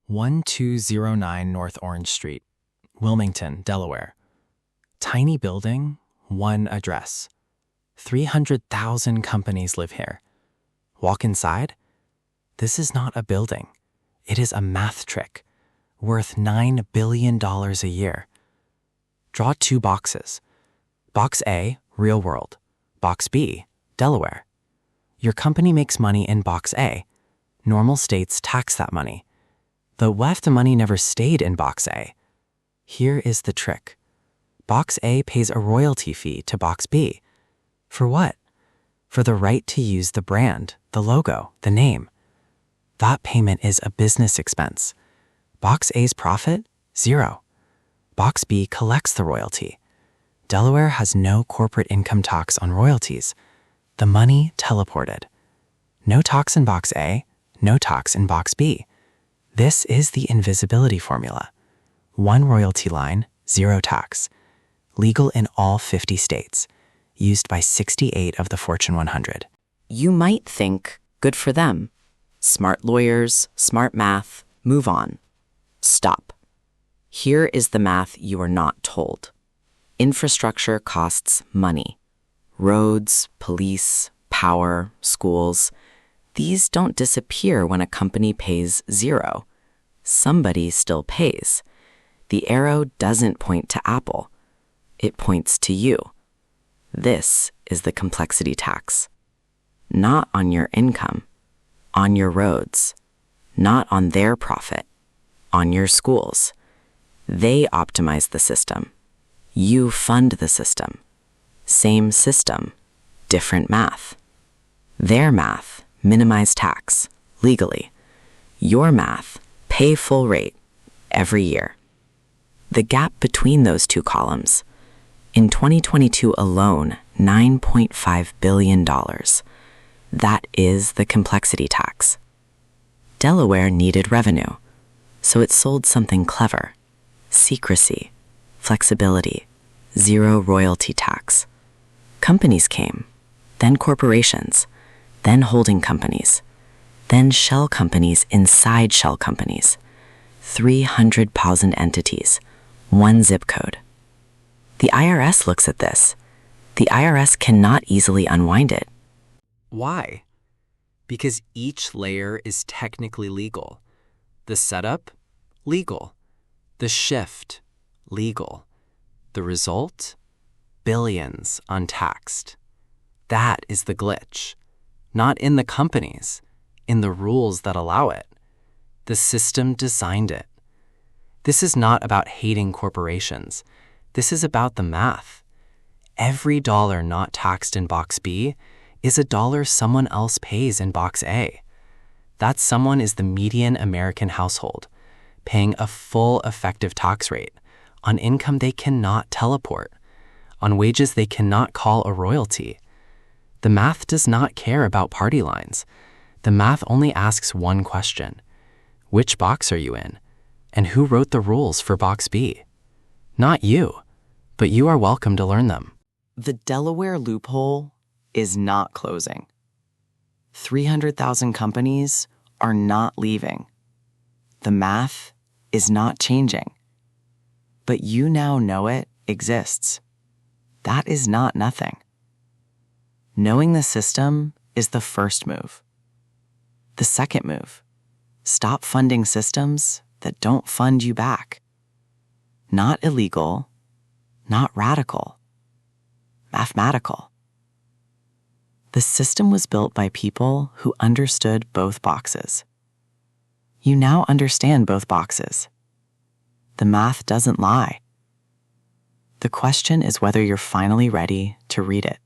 1209 North Orange Street, Wilmington, Delaware. Tiny building, one address. 300,000 companies live here. Walk inside? This is not a building. It is a math trick, worth $9 billion a year. Draw two boxes. Box A, real world. Box B, Delaware. Your company makes money in Box A. Normal states tax that money. But what if the money never stayed in Box A? Here is the trick. Box A pays a royalty fee to Box B. For what? For the right to use the brand, the logo, the name. That payment is a business expense. Box A's profit? Zero. Box B collects the royalty. Delaware has no corporate income tax on royalties. The money teleported. No tax in Box A, no tax in Box B. This is the invisibility formula. One royalty line, zero tax. Legal in all 50 states. Used by 68 of the Fortune 100. You might think, good for them. Smart lawyers, smart math, move on. Stop. Here is the math you are not told. Infrastructure costs money. Roads, police, power, schools. These don't disappear when a company pays zero. Somebody still pays. The arrow doesn't point to Apple. It points to you. This is the complexity tax. Not on your income, on your roads, not on their profit, on your schools. They optimize the system. You fund the system. Same system, different math. Their math, minimize tax, legally. Your math, pay full rate, every year. The gap between those two columns, in 2022 alone, $9.5 billion. That is the complexity tax. Delaware needed revenue, so it sold something clever. Secrecy, flexibility, zero royalty tax. Companies came, then corporations, then holding companies, then shell companies inside shell companies. 300,000 entities, one zip code. The IRS looks at this. The IRS cannot easily unwind it. Why? Because each layer is technically legal. The setup, legal. The shift, legal. The result, billions untaxed. That is the glitch. Not in the companies, in the rules that allow it. The system designed it. This is not about hating corporations. This is about the math. Every dollar not taxed in Box B is a dollar someone else pays in Box A. That someone is the median American household, paying a full effective tax rate on income they cannot teleport, on wages they cannot call a royalty. The math does not care about party lines. The math only asks one question. Which box are you in? And who wrote the rules for Box B? Not you, but you are welcome to learn them. The Delaware loophole is not closing. 300,000 companies are not leaving. The math is not changing. But you now know it exists. That is not nothing. Knowing the system is the first move. The second move, stop funding systems that don't fund you back. Not illegal, not radical, mathematical. The system was built by people who understood both boxes. You now understand both boxes. The math doesn't lie. The question is whether you're finally ready to read it.